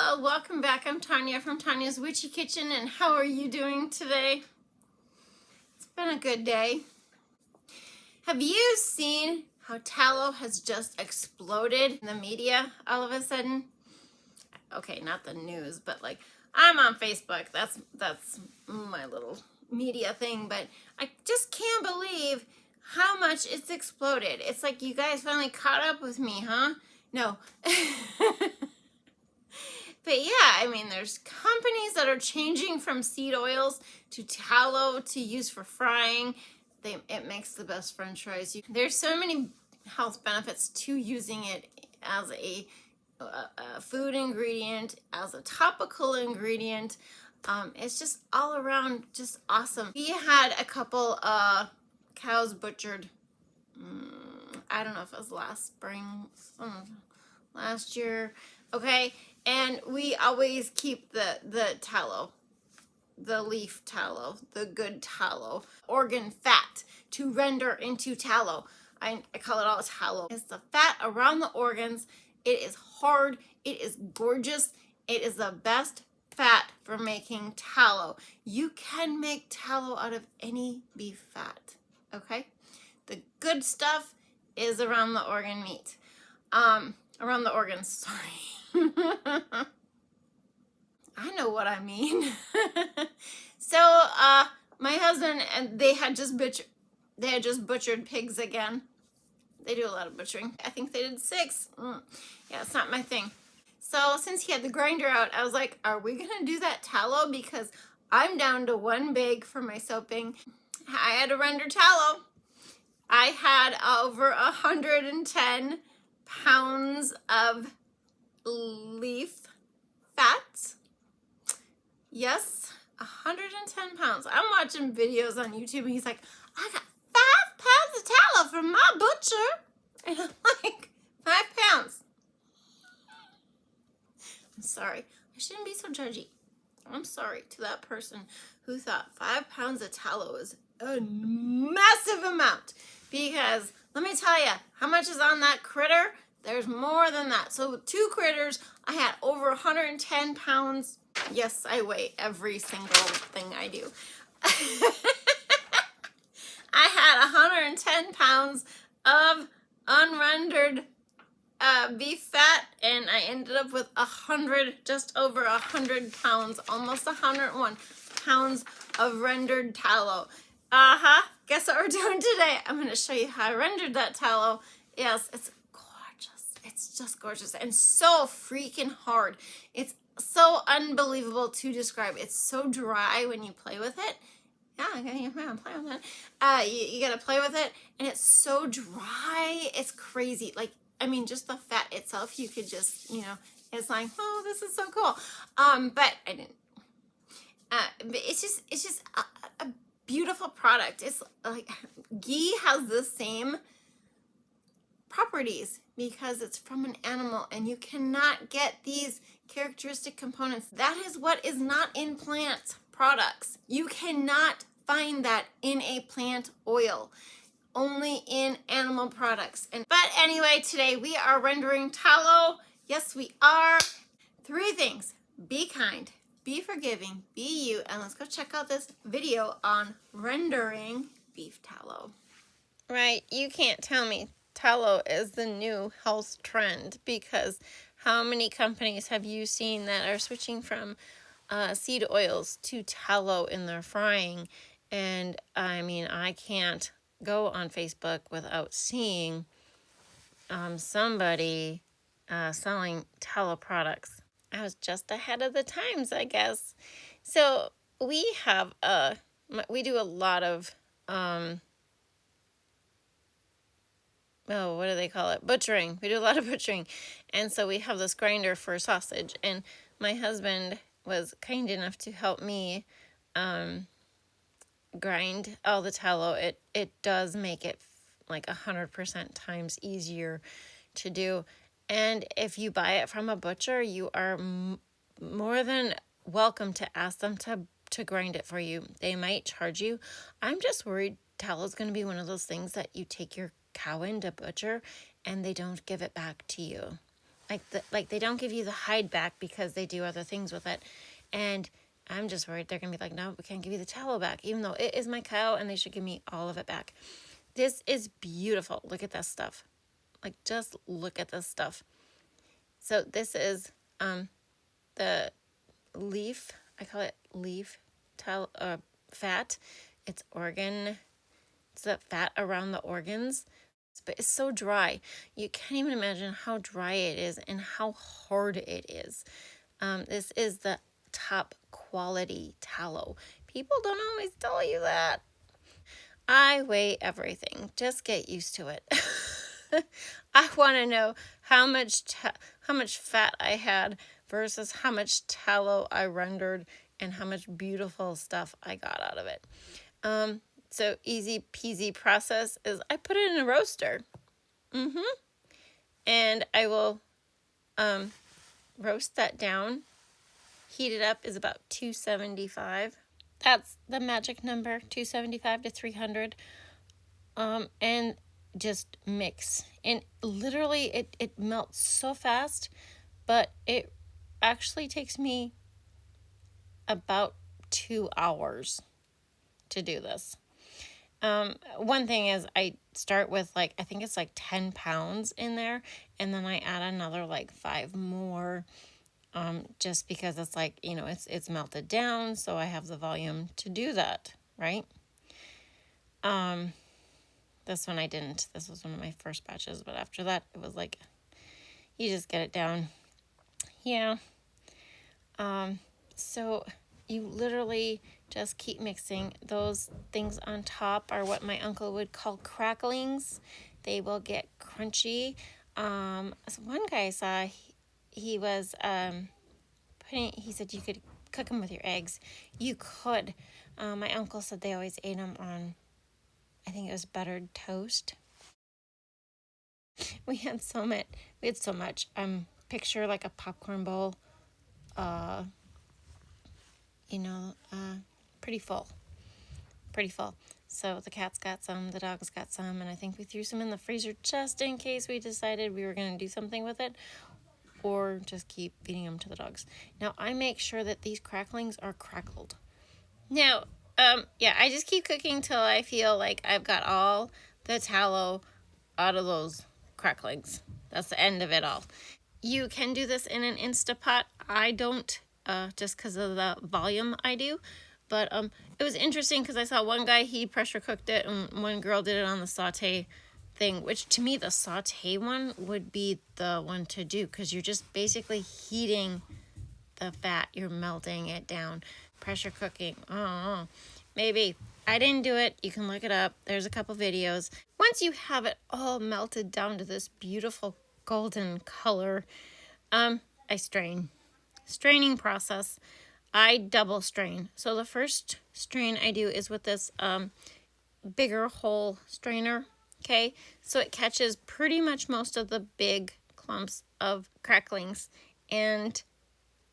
Hello, welcome back. I'm Tanya from Tanya's Witchy Kitchen, and how are you doing today? It's been a good day. Have you seen how tallow has just exploded in the media all of a sudden? Okay, not the news, but like I'm on Facebook. That's my little media thing, but I just can't believe how much it's exploded. It's like you guys finally caught up with me, huh? No. But yeah, I mean, there's companies that are changing from seed oils to tallow to use for frying. It makes the best French fries. There's so many health benefits to using it as a food ingredient, as a topical ingredient. It's just all around just awesome. We had a couple cows butchered. I don't know if it was last spring, last year. Okay, and we always keep the tallow, the leaf tallow, the good tallow, organ fat to render into tallow. I call it all tallow. It's the fat around the organs. It is hard. It is gorgeous. It is the best fat for making tallow. You can make tallow out of any beef fat, okay? The good stuff is around the organ meat. Around the organs, sorry. I know what I mean. So, my husband and they had just butchered pigs again. They do a lot of butchering. I think they did 6. Yeah, it's not my thing. So since he had the grinder out, I was like, are we gonna do that tallow? Because I'm down to 1 bag for my soaping. I had to render tallow. I had over 110 pounds of leaf fat. Yes, 110 pounds. I'm watching videos on YouTube and he's like, I got 5 pounds of tallow from my butcher. And I'm like, 5 pounds. I'm sorry. I shouldn't be so judgy. I'm sorry to that person who thought 5 pounds of tallow is a massive amount. Because let me tell you, how much is on that critter? There's more than that. So with 2 critters, I had over 110 pounds. Yes, I weigh every single thing I do. I had 110 pounds of unrendered beef fat, and I ended up with just over 100 pounds, almost 101 pounds of rendered tallow. Guess what we're doing today? I'm going to show you how I rendered that tallow. Yes, it's gorgeous. It's just gorgeous and so freaking hard. It's so unbelievable to describe. It's so dry when you play with it. Yeah, I'm playing with it. You gotta play with it, and it's so dry. It's crazy. Like, I mean, just the fat itself, you could just, it's like, oh, this is so cool. But I didn't. But it's just a beautiful product. It's like ghee has the same properties because it's from an animal, and you cannot get these characteristic components. That is what is not in plant products. You cannot find that in a plant oil, only in animal products. But anyway, today we are rendering tallow. Yes, we are. 3 things: be kind, be forgiving, be you, and let's go check out this video on rendering beef tallow. Right, you can't tell me tallow is the new health trend, because how many companies have you seen that are switching from seed oils to tallow in their frying? And I mean, I can't go on Facebook without seeing somebody selling tallow products. I was just ahead of the times, I guess. So we have we do a lot of what do they call it? Butchering. We do a lot of butchering. And so we have this grinder for sausage. And my husband was kind enough to help me grind all the tallow. It does make it like 100% times easier to do. And if you buy it from a butcher, you are more than welcome to ask them to grind it for you. They might charge you. I'm just worried tallow is going to be one of those things that you take your cow in to butcher and they don't give it back to you. like they don't give you the hide back because they do other things with it. And I'm just worried they're going to be like, no, we can't give you the tallow back, even though it is my cow and they should give me all of it back. This is beautiful. Look at this stuff. Like, just look at this stuff. So this is the leaf. I call it leaf fat. It's organ. It's the fat around the organs. But it's so dry. You can't even imagine how dry it is and how hard it is. This is the top quality tallow. People don't always tell you that. I weigh everything. Just get used to it. I want to know how much fat I had versus how much tallow I rendered and how much beautiful stuff I got out of it. So easy peasy process is I put it in a roaster. And I will roast that down. Heat it up is about 275. That's the magic number, 275 to 300. And just mix. And literally it melts so fast, but it actually takes me about 2 hours to do this. One thing is I start with I think it's 10 pounds in there, and then I add another 5 more, just because it's it's melted down, so I have the volume to do that, right? This one I didn't. This was one of my first batches, but after that it was you just get it down. Yeah. So you literally just keep mixing. Those things on top are what my uncle would call cracklings. They will get crunchy. So one guy I saw, he was he said you could cook them with your eggs. You could. My uncle said they always ate them on, I think it was buttered toast. We had so much. Picture a popcorn bowl. Pretty full. So the cats got some, the dogs got some, and I think we threw some in the freezer just in case we decided we were going to do something with it, or just keep feeding them to the dogs. Now I make sure that these cracklings are crackled. Now, I just keep cooking till I feel like I've got all the tallow out of those cracklings. That's the end of it all. You can do this in an Instapot. I don't, just because of the volume I do. But it was interesting because I saw one guy, he pressure cooked it, and one girl did it on the saute thing, which to me the saute one would be the one to do, because you're just basically heating the fat. You're melting it down. Pressure cooking. Oh, maybe. I didn't do it. You can look it up. There's a couple videos. Once you have it all melted down to this beautiful golden color, I strain. Straining process. I double strain. So the first strain I do is with this bigger hole strainer. Okay, so it catches pretty much most of the big clumps of cracklings. And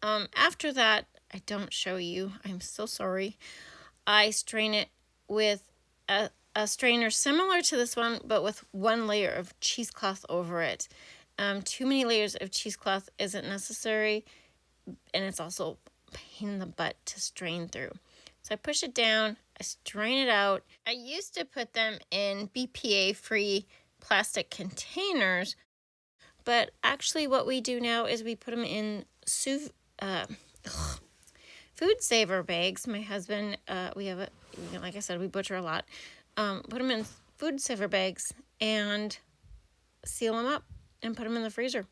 after that, I don't show you. I'm so sorry. I strain it with a strainer similar to this one, but with one layer of cheesecloth over it. Too many layers of cheesecloth isn't necessary, and it's also a pain in the butt to strain through. So I push it down, I strain it out. I used to put them in BPA-free plastic containers, but actually what we do now is we put them in food saver bags. My husband, we have like I said, we butcher a lot. Put them in food saver bags and seal them up and put them in the freezer.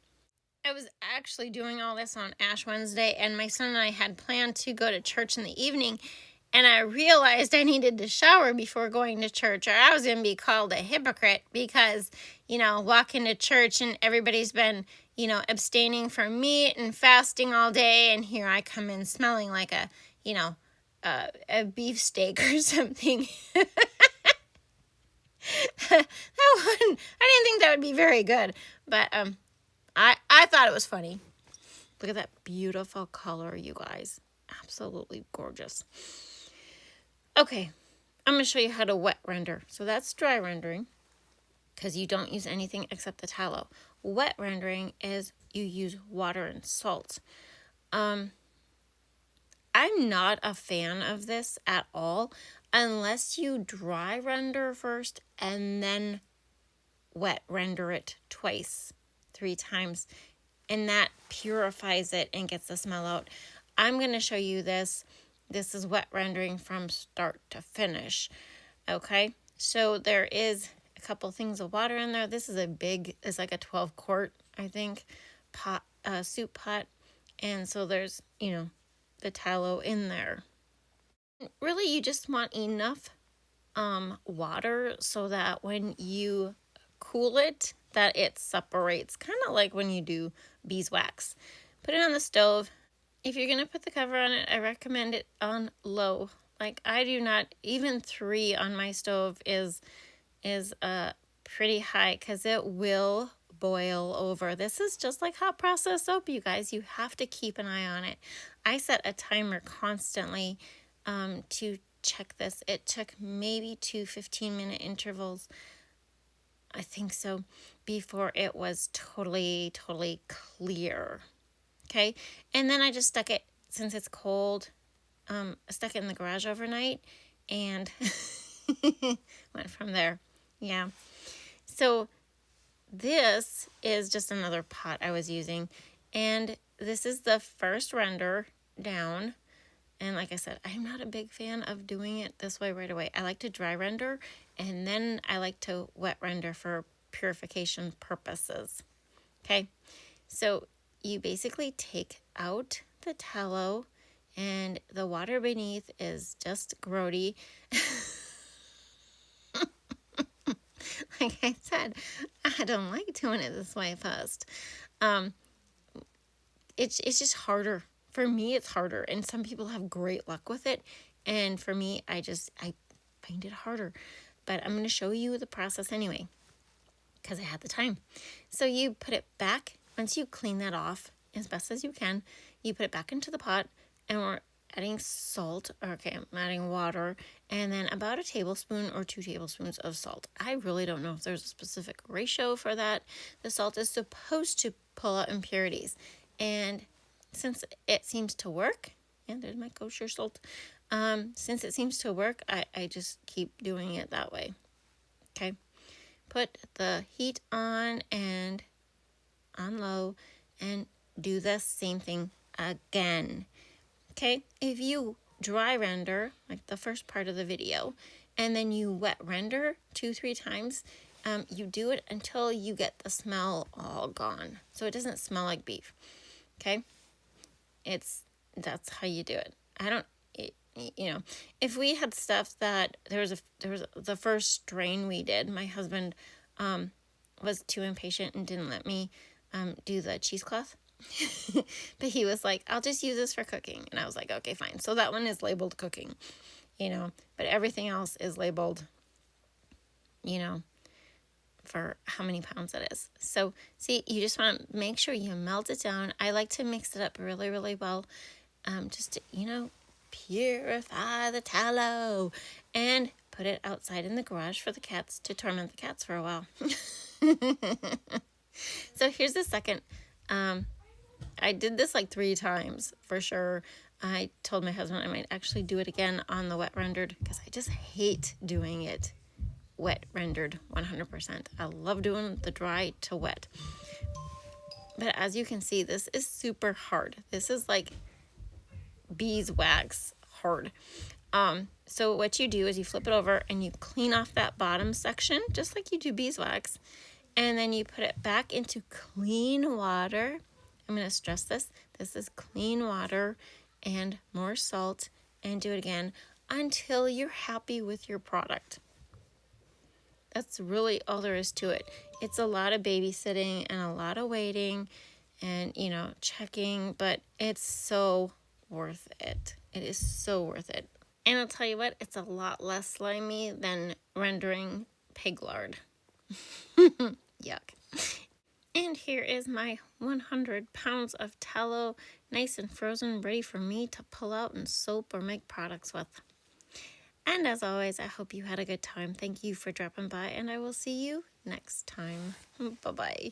I was actually doing all this on Ash Wednesday, and my son and I had planned to go to church in the evening, and I realized I needed to shower before going to church, or I was going to be called a hypocrite because, walking to church and everybody's been, abstaining from meat and fasting all day, and here I come in smelling like a beefsteak or something. That one, I didn't think that would be very good, but I thought it was funny. Look at that beautiful color, you guys. Absolutely gorgeous. Okay, I'm going to show you how to wet render. So that's dry rendering. because you don't use anything except the tallow. Wet rendering is you use water and salt. I'm not a fan of this at all unless you dry render first and then wet render it twice, 3 times, and that purifies it and gets the smell out. I'm going to show you this. This is wet rendering from start to finish. Okay, so there is a couple things of water in there. This is it's like a 12 quart, I think, pot, soup pot. And so there's, the tallow in there. Really, you just want enough water so that when you cool it, that it separates, kind of like when you do beeswax. Put it on the stove. If you're gonna put the cover on it, I recommend it on low. Like, I do not, even 3 on my stove is pretty high, because it will boil over. This is just like hot process soap, you guys. You have to keep an eye on it. I set a timer constantly to check this. It took maybe 2 15-minute intervals, I think so, before it was totally clear. Okay, and then I just stuck it, since it's cold, I stuck it in the garage overnight and went from there. Yeah, so this is just another pot I was using, and this is the first render down. And like I said, I'm not a big fan of doing it this way right away. I like to dry render, and then I like to wet render for purification purposes. Okay, so you basically take out the tallow, and the water beneath is just grody. Like I said, I don't like doing it this way first. It's just harder. For me, it's harder, and some people have great luck with it. And for me, I find it harder. But I'm going to show you the process anyway, because I had the time. So you put it back. Once you clean that off as best as you can, you put it back into the pot, and we're adding salt. Okay, I'm adding water, and then about a tablespoon or 2 tablespoons of salt. I really don't know if there's a specific ratio for that. The salt is supposed to pull out impurities, and since it seems to work, and there's my kosher salt, since it seems to work, I just keep doing it that way. Okay, put the heat on and on low, and do the same thing again. Okay, if you dry render, like the first part of the video, and then you wet render 2-3 times, you do it until you get the smell all gone, so it doesn't smell like beef. Okay, that's how you do it. If we had stuff that there was the first strain we did, my husband was too impatient and didn't let me do the cheesecloth. But he was like, I'll just use this for cooking. And I was like, okay, fine. So that one is labeled cooking, but everything else is labeled, for how many pounds it is. So see, you just want to make sure you melt it down. I like to mix it up really, really well, just to, purify the tallow, and put it outside in the garage for the cats, to torment the cats for a while. So here's the second. I did this like 3 times for sure. I told my husband I might actually do it again on the wet rendered, because I just hate doing it wet rendered 100%. I love doing the dry to wet. But as you can see, this is super hard. This is like beeswax hard. So what you do is you flip it over and you clean off that bottom section, just like you do beeswax. And then you put it back into clean water. I'm going to stress this. This is clean water and more salt, and do it again until you're happy with your product. That's really all there is to it. It's a lot of babysitting and a lot of waiting and, checking, but it's so worth it. It is so worth it. And I'll tell you what, it's a lot less slimy than rendering pig lard. Yuck. And here is my 100 pounds of tallow, nice and frozen, ready for me to pull out and soap or make products with. And as always, I hope you had a good time. Thank you for dropping by, and I will see you next time. Bye-bye.